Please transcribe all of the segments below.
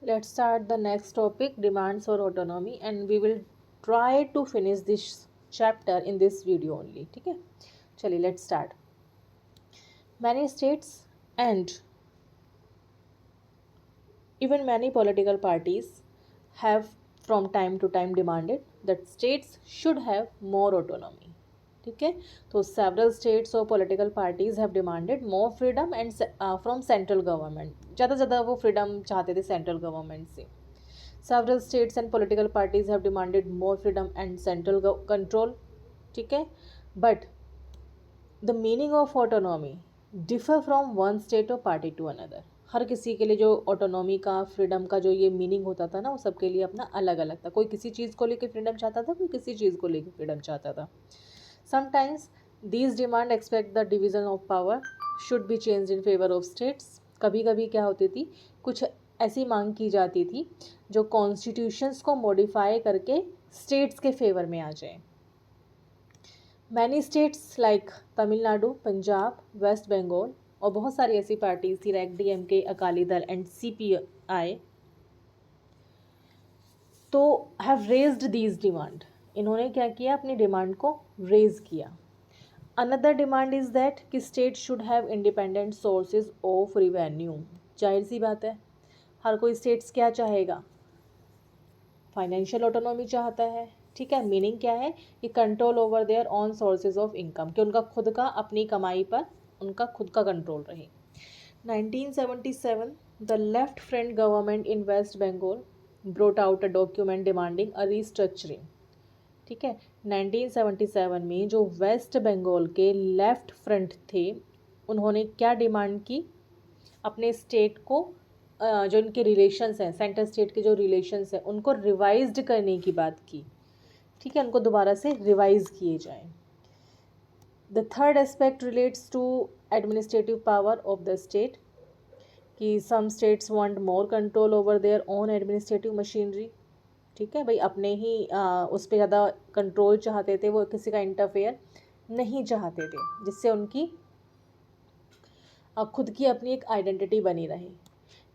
Let's start the next topic, demands for autonomy, and we will try to finish this chapter in this video only. ठीक है, चलिए let's start. Many states and even many political parties have from time to time demanded that states should have more autonomy. ठीक है, तो several states or political parties have demanded more freedom and from central government. ज़्यादा वो freedom चाहते थे central government से. Several states and political parties have demanded more freedom and central control. ठीक है, but the meaning of autonomy differ from one state or party to another. हर किसी के लिए जो ऑटोनॉमी का फ्रीडम का जो ये मीनिंग होता था ना, वो सबके लिए अपना अलग अलग था. कोई किसी चीज़ को लेकर फ्रीडम चाहता था, कोई किसी चीज़ को लेकर फ्रीडम चाहता था. Sometimes these demand expect the division of power should be change in favour of states. कभी कभी क्या होती थी, कुछ ऐसी मांग की जाती थी जो कॉन्स्टिट्यूशंस को मॉडिफाई करके स्टेट्स के फेवर में आ जाए. Many states like Tamil Nadu, Punjab, West Bengal और बहुत सारी ऐसी पार्टीज थी like DMK, Akali Dal and CPI तो हैव रेज्ड दीज डिमांड. इन्होंने क्या किया, अपनी डिमांड को रेज किया. अनदर डिमांड इज़ दैट कि state should have independent sources of revenue. जाहिर सी बात है, हर कोई स्टेट्स क्या चाहेगा, फाइनेंशियल ऑटोनॉमी चाहता है. ठीक है, मीनिंग क्या है कि control over their own sources of income, कि उनका खुद का अपनी कमाई पर उनका खुद का कंट्रोल रहे. 1977 the left front government in West Bengal brought out a document demanding a restructuring. ठीक है, 1977 में जो वेस्ट बंगाल के लेफ्ट फ्रंट थे, उन्होंने क्या डिमांड की, अपने स्टेट को जो इनके रिलेशंस हैं, सेंटर स्टेट के जो रिलेशंस हैं, उनको रिवाइज्ड करने की बात की. ठीक है, उनको दोबारा से रिवाइज किए जाएं. The third aspect relates to administrative power of the state, कि some states want more control over their own administrative machinery. ठीक है भाई, अपने ही उस पर ज़्यादा कंट्रोल चाहते थे, वो किसी का इंटरफेयर नहीं चाहते थे, जिससे उनकी खुद की अपनी एक आइडेंटिटी बनी रहे.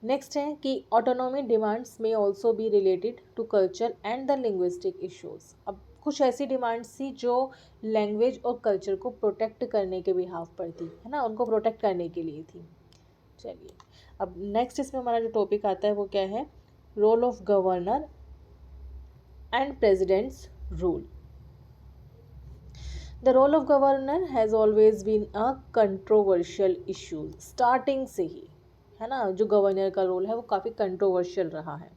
नेक्स्ट है कि ऑटोनॉमी डिमांड्स में also be related to culture and the linguistic issues. अब कुछ ऐसी डिमांड्स थी जो लैंग्वेज और कल्चर को प्रोटेक्ट करने के बिहाफ पर थी, है ना, उनको प्रोटेक्ट करने के लिए थी. चलिए, अब नेक्स्ट इसमें हमारा जो टॉपिक आता है वो क्या है, role of governor and president's rule. The role of governor has always been a controversial issue. Starting से ही, है ना, जो गवर्नर का रोल है वो काफ़ी कंट्रोवर्शियल रहा है.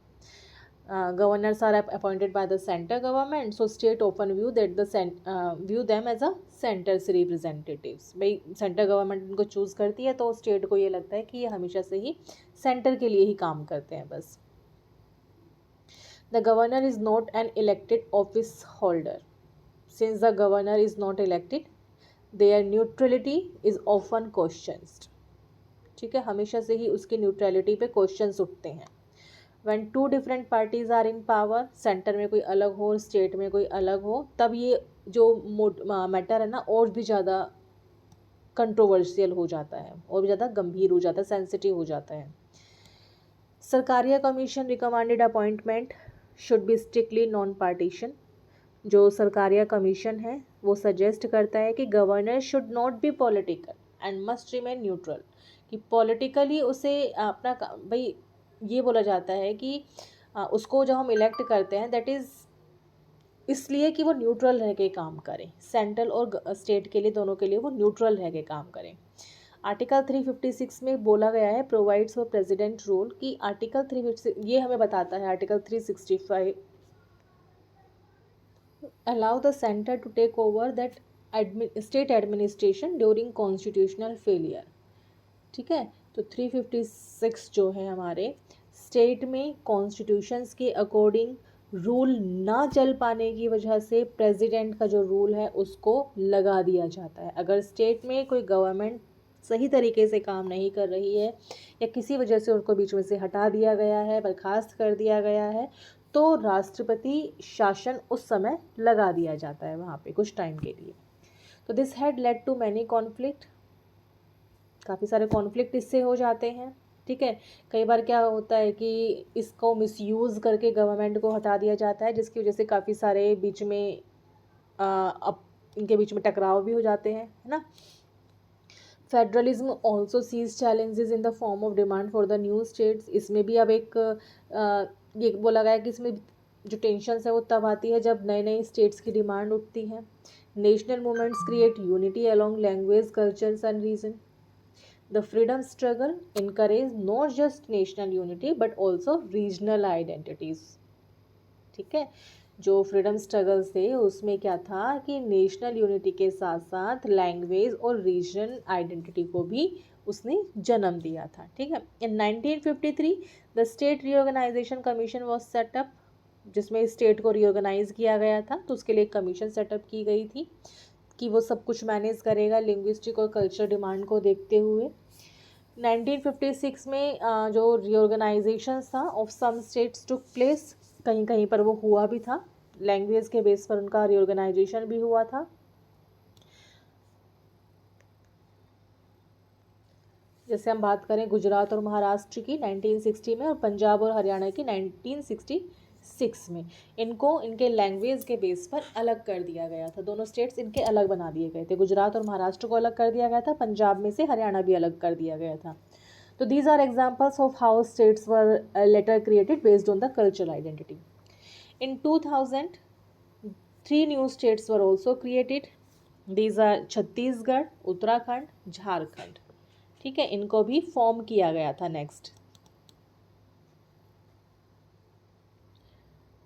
Governors are appointed by the centre government, so state often view them as a centre's representatives. भाई सेंटर गवर्नमेंट उनको चूज़ करती है, तो स्टेट को ये लगता है कि ये हमेशा से ही सेंटर के लिए ही काम करते हैं बस. The governor is not an elected office holder. Since the governor is not elected, their neutrality is often questioned. ठीक है, हमेशा से ही उसकी न्यूट्रलिटी पे क्वेश्चंस उठते हैं. When two different parties are in power, centre में कोई अलग हो, स्टेट में कोई अलग हो, तब ये जो मैटर है ना, और भी ज़्यादा कंट्रोवर्शियल हो जाता है, और भी ज़्यादा गंभीर हो जाता है, सेंसिटिव हो जाता है. Sarkaria commission recommended appointment should be strictly non partition. जो सरकारिया कमीशन है वो सजेस्ट करता है कि governor should not be political and must remain neutral. कि पॉलिटिकली उसे अपना भाई ये बोला जाता है कि उसको जब हम इलेक्ट करते हैं, दैट इज़ इसलिए कि वो न्यूट्रल रह के काम करें, सेंट्रल और स्टेट के लिए, दोनों के लिए वो न्यूट्रल रह के काम करें. आर्टिकल 356 में बोला गया है, प्रोवाइड्स फॉर प्रेसिडेंट रूल, की आर्टिकल 356 ये हमें बताता है, article 365 allow the center to take over that state administration during constitutional failure. ठीक है, तो 356 जो है हमारे स्टेट में कॉन्स्टिट्यूशंस के अकॉर्डिंग रूल ना चल पाने की वजह से प्रेसिडेंट का जो रूल है उसको लगा दिया जाता है. अगर स्टेट में कोई गवर्नमेंट सही तरीके से काम नहीं कर रही है, या किसी वजह से उनको बीच में से हटा दिया गया है, बर्खास्त कर दिया गया है, तो राष्ट्रपति शासन उस समय लगा दिया जाता है वहाँ पे कुछ टाइम के लिए. तो this had led to many conflict, काफ़ी सारे कॉन्फ्लिक्ट इससे हो जाते हैं. ठीक है। कई बार क्या होता है कि इसको मिसयूज़ करके गवर्नमेंट को हटा दिया जाता है, जिसकी वजह से काफ़ी सारे बीच में अब इनके बीच में टकराव भी हो जाते हैं, है ना। Federalism also sees challenges in the form of demand for the new states. इसमें भी अब एक ये बोला गया है कि इसमें जो टेंशन है वो तब आती है जब नए नए स्टेट्स की डिमांड उठती है। National movements create unity along language cultures and region. The freedom struggle encourage not just national unity but also regional identities. ठीक है। जो फ्रीडम स्ट्रगल्स थे उसमें क्या था कि नेशनल यूनिटी के साथ साथ लैंग्वेज और रीजनल आइडेंटिटी को भी उसने जन्म दिया था। ठीक है। In 1953 the state reorganisation commission was set up, जिसमें स्टेट को रीऑर्गेनाइज किया गया था। तो उसके लिए एक कमीशन सेटअप की गई थी कि वो सब कुछ मैनेज करेगा लिंग्विस्टिक और कल्चर डिमांड को देखते हुए। 1956 में जो रीऑर्गेनाइजेशन था of some states took place, कहीं कहीं पर वो हुआ भी था, लैंग्वेज के बेस पर उनका रीऑर्गेनाइजेशन भी हुआ था। जैसे हम बात करें गुजरात और महाराष्ट्र की 1960 में और पंजाब और हरियाणा की 1966 में, इनको इनके लैंग्वेज के बेस पर अलग कर दिया गया था। दोनों स्टेट्स इनके अलग बना दिए गए थे। गुजरात और महाराष्ट्र को अलग कर दिया गया था, पंजाब में से हरियाणा भी अलग कर दिया गया था। तो these are examples of how states were later created based on the cultural identity. In 2000, 3 new states were also created. These are Chhattisgarh, Uttarakhand, Jharkhand. ठीक है, इनको भी फॉर्म किया गया था। नेक्स्ट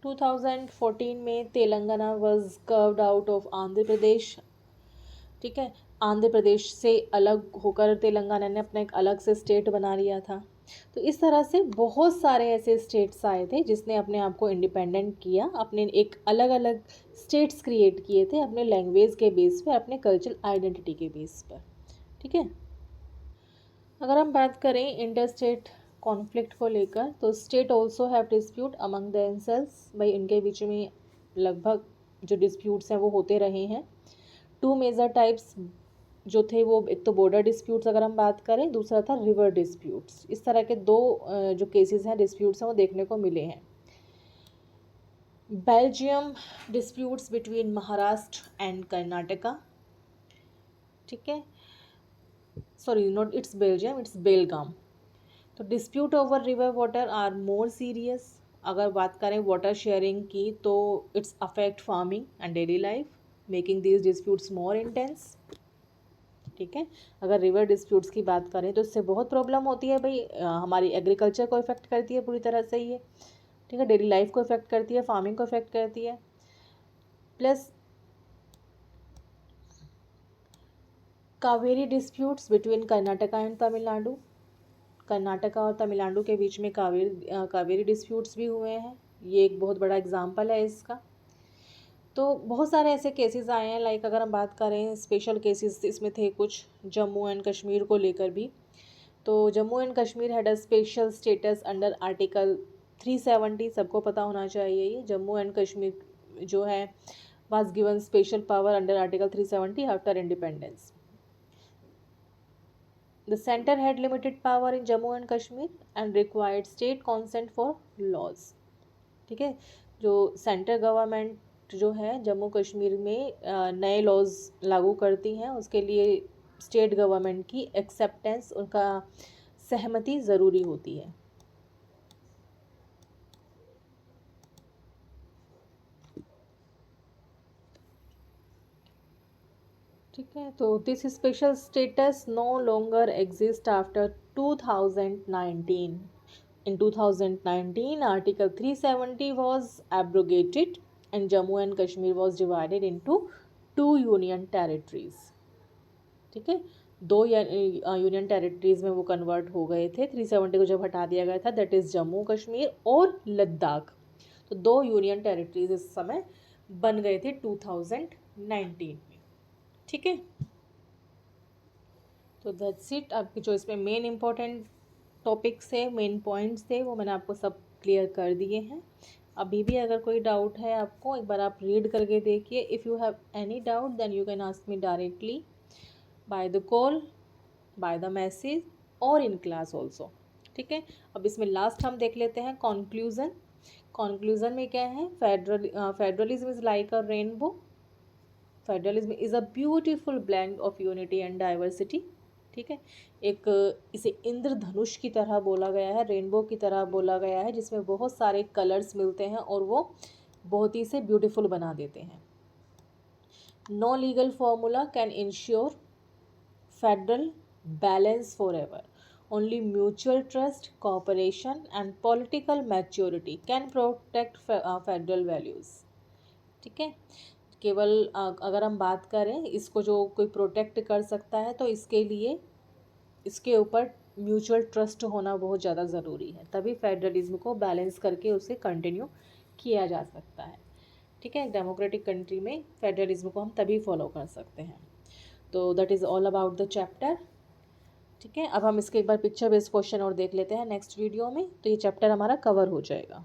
2014 में Telangana was carved out of Andhra Pradesh. ठीक है, आंध्र प्रदेश से अलग होकर तेलंगाना ने अपना एक अलग से स्टेट बना लिया था। तो इस तरह से बहुत सारे ऐसे स्टेट्स आए थे जिसने अपने आप को इंडिपेंडेंट किया, अपने एक अलग अलग स्टेट्स क्रिएट किए थे अपने लैंग्वेज के बेस पर, अपने कल्चरल आइडेंटिटी के बेस पर। ठीक है। अगर हम बात करें इंटर स्टेट कॉन्फ्लिक्ट को लेकर, तो state also have dispute among themselves. भाई इनके बीच में लगभग जो डिस्प्यूट्स हैं वो होते रहे हैं। 2 मेजर टाइप्स जो थे वो, एक तो बॉर्डर डिस्प्यूट्स अगर हम बात करें, दूसरा था रिवर डिस्प्यूट्स। इस तरह के 2 जो केसेस हैं, डिस्प्यूट्स हैं, वो देखने को मिले हैं। Belgium disputes between Maharashtra and Karnataka. ठीक है, sorry not it's Belgium, it's Belgaum. तो dispute over river water are more serious. अगर बात करें वाटर शेयरिंग की, तो it's affect farming and daily life, making these disputes more intense. ठीक है, अगर रिवर डिस्प्यूट्स की बात करें तो इससे बहुत प्रॉब्लम होती है भाई, हमारी एग्रीकल्चर को इफेक्ट करती है पूरी तरह से ये। ठीक है, डेली लाइफ को इफेक्ट करती है, फार्मिंग को इफेक्ट करती है। Plus Kaveri disputes between Karnataka and Tamil Nadu. Karnataka और तमिलनाडु के बीच में कावेरी डिस्प्यूट्स भी हुए हैं। ये एक बहुत बड़ा एग्जाम्पल है इसका। तो बहुत सारे ऐसे केसेस आए हैं, लाइक अगर हम बात करें स्पेशल केसेस, इसमें थे कुछ जम्मू एंड कश्मीर को लेकर भी। तो Jammu and Kashmir had a special status under article 370। सबको पता होना चाहिए ये। जम्मू एंड कश्मीर जो है was given special power under article 370 after independence. The center had limited power in Jammu and Kashmir and required state consent for laws. ठीक है, जो सेंटर गवर्नमेंट जो है जम्मू कश्मीर में नए लॉज लागू करती हैं, उसके लिए स्टेट गवर्नमेंट की एक्सेप्टेंस, उनका सहमति ज़रूरी होती है। ठीक है, तो this special status no longer exist after 2019। In 2019, Article 370 was abrogated and Jammu and Kashmir was divided into 2 union territories. ठीक है, 2 यूनियन टेरिटरीज में वो कन्वर्ट हो गए थे। 370 को जब हटा दिया गया था, दैट इज़ जम्मू कश्मीर और लद्दाख। तो 2 यूनियन टेरिटरीज इस समय बन गए थे 2019 में। ठीक है, तो दैट्स इट। आपकी जो इसमें मेन इंपॉर्टेंट टॉपिक्स है, मेन पॉइंट्स थे, वो मैंने आपको सब क्लियर कर दिए हैं। अभी भी अगर कोई डाउट है आपको, एक बार आप रीड करके देखिए। If you have any doubt then you can ask me directly by the call, by the message और इन क्लास ऑल्सो। ठीक है, अब इसमें लास्ट हम देख लेते हैं कॉन्क्लूज़न। कॉन्क्लूज़न में क्या है, federalism is like a rainbow, federalism is a beautiful blend of unity and diversity. ठीक है, एक इसे इंद्रधनुष की तरह बोला गया है, रेनबो की तरह बोला गया है, जिसमें बहुत सारे कलर्स मिलते हैं और वो बहुत ही इसे ब्यूटीफुल बना देते हैं। No legal formula can ensure federal balance forever, only mutual trust, cooperation and political maturity can protect federal values। ठीक है, केवल अगर हम बात करें इसको जो कोई प्रोटेक्ट कर सकता है तो इसके लिए इसके ऊपर म्यूचुअल ट्रस्ट होना बहुत ज़्यादा ज़रूरी है, तभी फेडरलिज्म को बैलेंस करके उसे कंटिन्यू किया जा सकता है। ठीक है, डेमोक्रेटिक कंट्री में फेडरलिज्म को हम तभी फॉलो कर सकते हैं। तो that is all about the chapter. ठीक है, अब हम इसके एक बार पिक्चर बेस्ड क्वेश्चन और देख लेते हैं नेक्स्ट वीडियो में, तो ये चैप्टर हमारा कवर हो जाएगा।